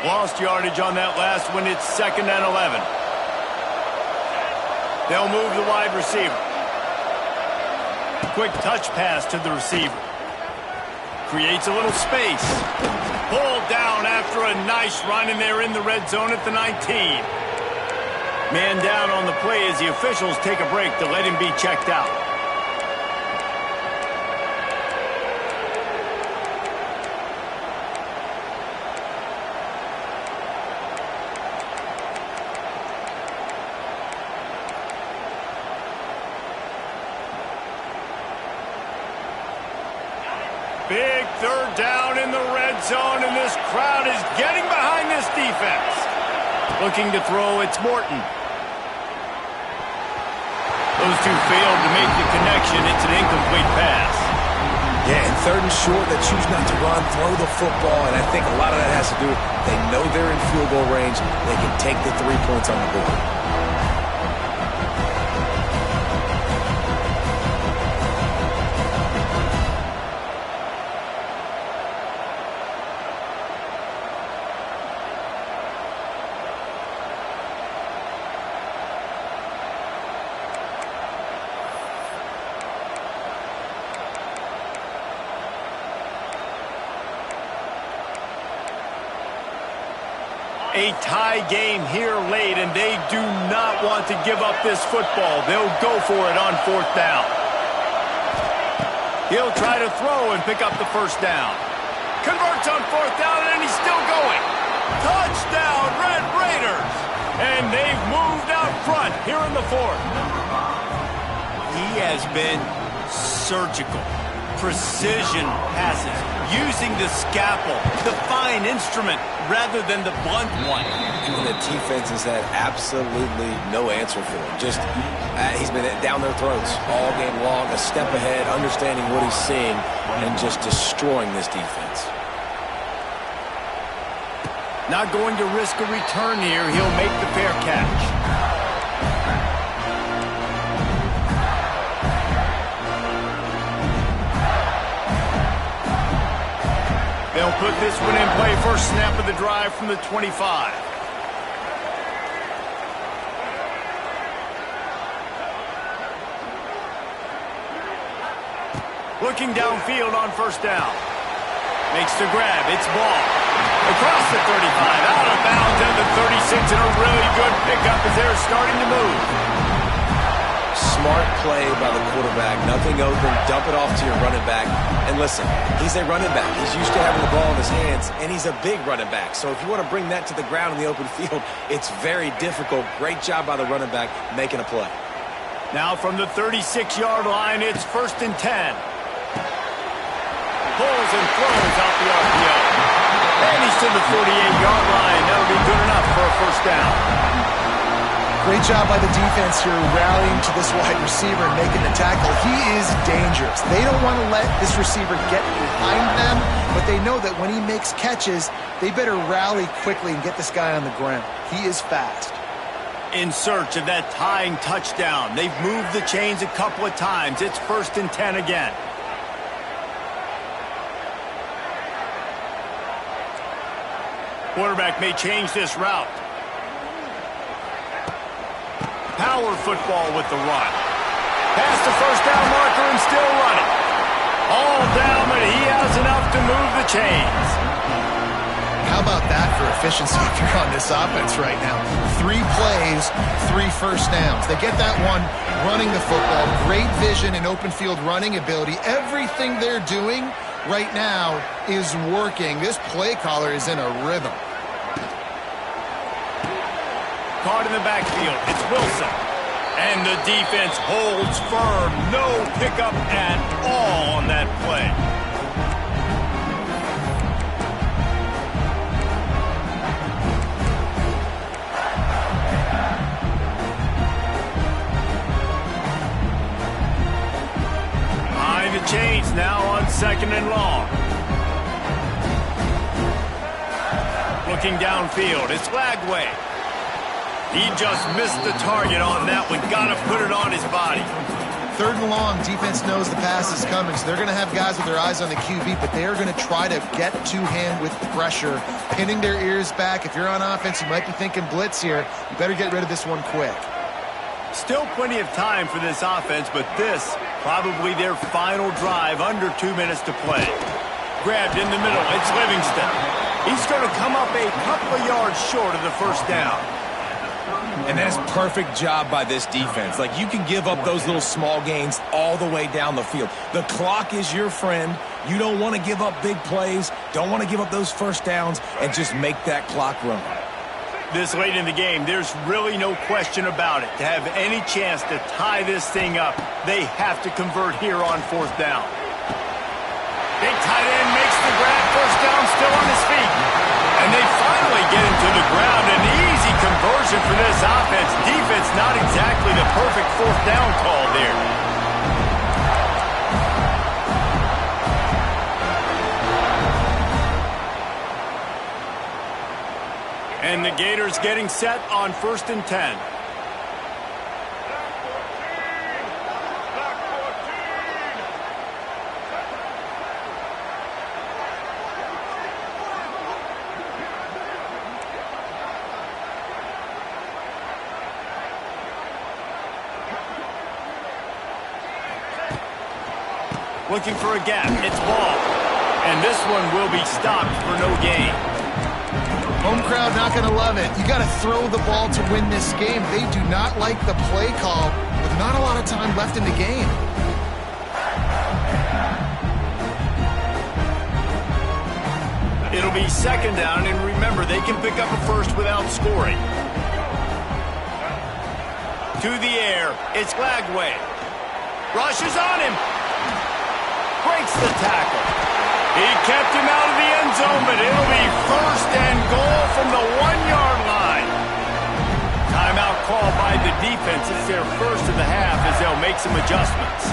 Lost yardage on that last one. It's 2nd and 11. They'll move the wide receiver. Quick touch pass to the receiver. Creates a little space. Pulled down after a nice run, and they're in the red zone at the 19. Man down on the play as the officials take a break to let him be checked out. Big 3rd down in the red zone, and this crowd is getting behind this defense. Looking to throw, it's Morton. Those two failed to make the connection. It's an incomplete pass. Yeah, and 3rd and short, they choose not to run, throw the football, and I think a lot of that has to do with they know they're in field goal range. They can take the 3 points on the board. A tie game here late, and they do not want to give up this football. They'll go for it on 4th down. He'll try to throw and pick up the 1st down. Converts on 4th down, and he's still going. Touchdown, Red Raiders! And they've moved out front here in the 4th. He has been surgical. Precision passes, using the scalpel, the fine instrument, rather than the blunt one. And the defense has had absolutely no answer for him. Just, he's been down their throats all game long, a step ahead, understanding what he's seeing, and just destroying this defense. Not going to risk a return here. He'll make the fair catch. They'll put this one in play. First snap of the drive from the 25. Looking downfield on 1st down. Makes the grab. It's ball. Across the 35. Out of bounds at the 36. And a really good pickup as they're starting to move. Smart play by the quarterback. Nothing open. Dump it off to your running back. And listen, he's a running back. He's used to having the ball in his hands, and he's a big running back. So if you want to bring that to the ground in the open field, it's very difficult. Great job by the running back making a play. Now from the 36-yard line, it's 1st and 10. Pulls and throws out the RPO. And he's to the 48-yard line. That'll be good enough for a 1st down. Great job by the defense here rallying to this wide receiver and making the tackle. He is dangerous. They don't want to let this receiver get behind them, but they know that when he makes catches, they better rally quickly and get this guy on the ground. He is fast. In search of that tying touchdown. They've moved the chains a couple of times. It's 1st and 10 again. Quarterback may change this route. Power football with the run. Past the 1st down marker and still running. All down, but he has enough to move the chains. How about that for efficiency if you're on this offense right now? 3 plays, 3 first downs. They get that one running the football. Great vision and open field running ability. Everything they're doing right now is working. This play caller is in a rhythm. Caught in the backfield. It's Wilson. And the defense holds firm. No pickup at all on that play. Behind the chains now on 2nd and long. Looking downfield, it's Lagway. He just missed the target on that one. Got to put it on his body. 3rd and long, defense knows the pass is coming, so they're going to have guys with their eyes on the QB, but they are going to try to get to him with pressure, pinning their ears back. If you're on offense, you might be thinking blitz here. You better get rid of this one quick. Still plenty of time for this offense, but this probably their final drive, under 2 minutes to play. Grabbed in the middle, it's Livingston. He's going to come up a couple of yards short of the first down. And that's perfect job by this defense. Like, you can give up those little small gains all the way down the field. The clock is your friend. You don't want to give up big plays, don't want to give up those first downs, and just make that clock run. This late in the game, there's really no question about it. To have any chance to tie this thing up, they have to convert here on 4th down. Big tight end makes the grab, first down, still on his feet. And they finally get him to the ground. An easy conversion for this offense. Defense not exactly the perfect 4th down call there. And the Gators getting set on 1st and 10. Looking for a gap. It's Ball. And this one will be stopped for no gain. Home crowd not going to love it. You got to throw the ball to win this game. They do not like the play call with not a lot of time left in the game. It'll be 2nd down, and remember, they can pick up a first without scoring. To the air, it's Lagway. Rushes on him. Breaks the tackle. He kept him out of the end zone, but it'll be 1st and goal from the 1-yard line. Timeout called by the defense. It's their first of the half as they'll make some adjustments.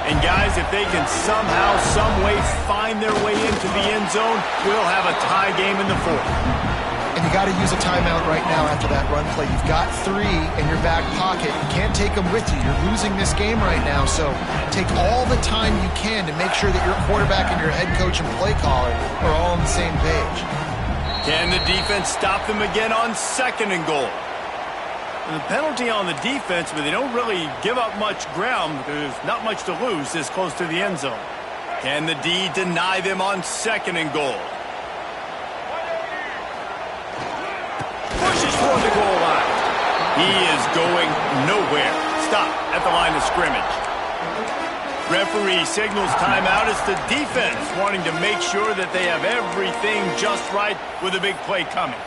And guys, if they can somehow, some way find their way into the end zone, we'll have a tie game in the 4th. And you got to use a timeout right now after that run play. You've got 3 in your back pocket. You can't take them with you. You're losing this game right now, so take all the time you can to make sure that your quarterback and your head coach and play caller are all on the same page. Can the defense stop them again on 2nd and goal? And the penalty on the defense, but they don't really give up much ground because there's not much to lose this close to the end zone. Can the D deny them on 2nd and goal? Pushes toward the goal line. He is going nowhere. Stop at the line of scrimmage. Referee signals timeout. It's the defense wanting to make sure that they have everything just right with a big play coming.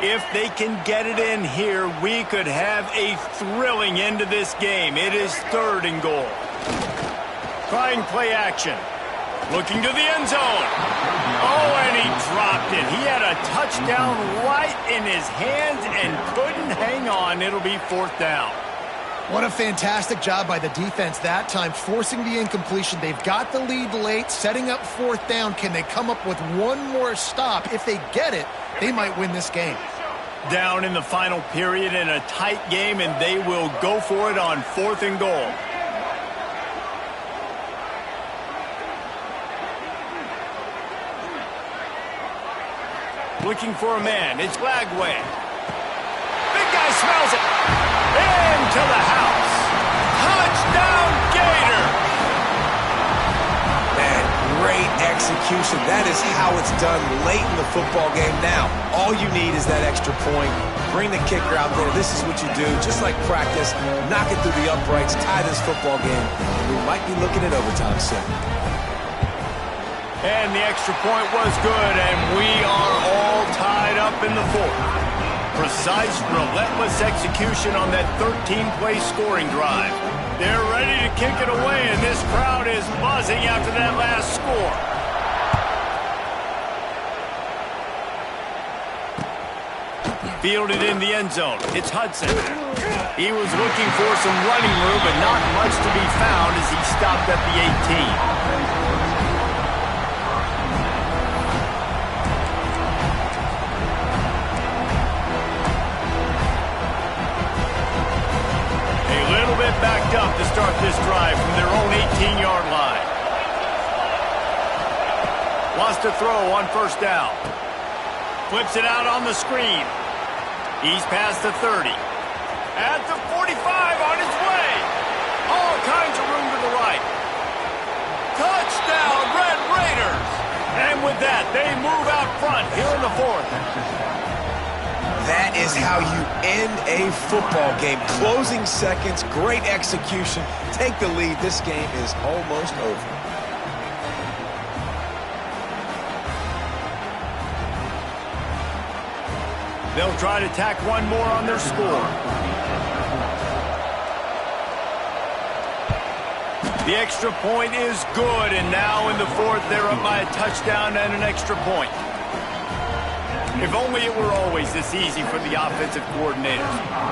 If they can get it in here, we could have a thrilling end to this game. It is 3rd and goal. Trying play action. Looking to the end zone. Oh, and he dropped it. He had a touchdown right in his hands and couldn't hang on. It'll be 4th down. What a fantastic job by the defense that time, forcing the incompletion. They've got the lead late, setting up 4th down. Can they come up with one more stop? If they get it, they might win this game. Down in the final period in a tight game, and they will go for it on 4th and goal. Looking for a man. It's Lagway. Big guy smells it. Into the house. Touchdown, Gator. Man, great execution. That is how it's done late in the football game. Now, all you need is that extra point. Bring the kicker out there. This is what you do. Just like practice, knock it through the uprights, tie this football game. We might be looking at overtime soon. And the extra point was good, and we are all tied up in the fourth. Precise, relentless execution on that 13-play scoring drive. They're ready to kick it away, and this crowd is buzzing after that last score. Fielded in the end zone. It's Hudson. He was looking for some running room, but not much to be found as he stopped at the 18. Backed up to start this drive from their own 18-yard line. Wants to throw on first down. Flips it out on the screen. He's past the 30. At the 45 on his way. All kinds of room to the right. Touchdown, Red Raiders! And with that, they move out front here in the fourth. That is how you end a football game. Closing seconds, great execution. Take the lead. This game is almost over. They'll try to tack one more on their score. The extra point is good, and now in the fourth, they're up by a touchdown and an extra point. If only it were always this easy for the offensive coordinators.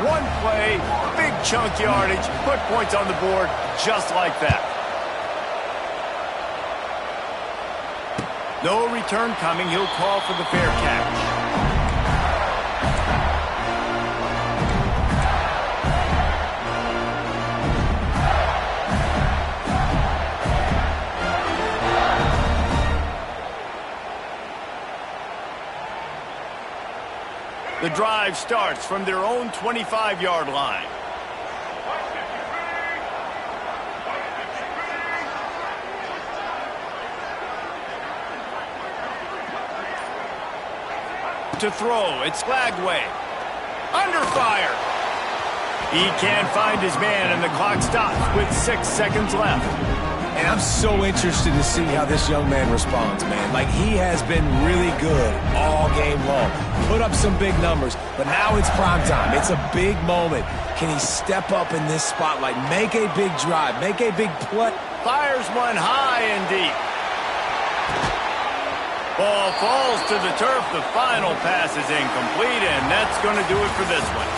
One play, big chunk yardage, put points on the board just like that. No return coming. He'll call for the fair catch. The drive starts from their own 25-yard line. To throw, it's Lagway. Under fire. He can't find his man, and the clock stops with 6 seconds left. And I'm so interested to see how this young man responds, man. Like, he has been really good all game long. Put up some big numbers, but now it's prime time. It's a big moment. Can he step up in this spotlight, make a big drive, make a big play? Fires one high and deep. Ball falls to the turf. The final pass is incomplete, and that's going to do it for this one.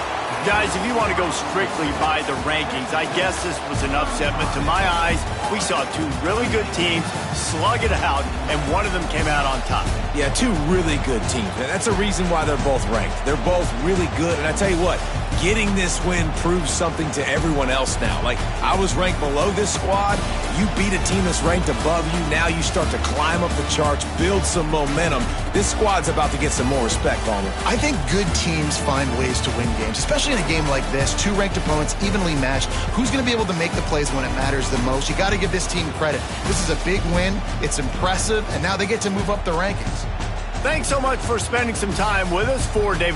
Guys, if you want to go strictly by the rankings, I guess this was an upset, but to my eyes, we saw two really good teams slug it out, and one of them came out on top. Yeah, two really good teams. And that's a reason why they're both ranked. They're both really good, and I tell you what, getting this win proves something to everyone else now. Like, I was ranked below this squad. You beat a team that's ranked above you. Now you start to climb up the charts, build some momentum. This squad's about to get some more respect on it. I think good teams find ways to win games, especially in a game like this. Two ranked opponents, evenly matched. Who's going to be able to make the plays when it matters the most? You got to give this team credit. This is a big win. It's impressive, and now they get to move up the rankings. Thanks so much for spending some time with us. For David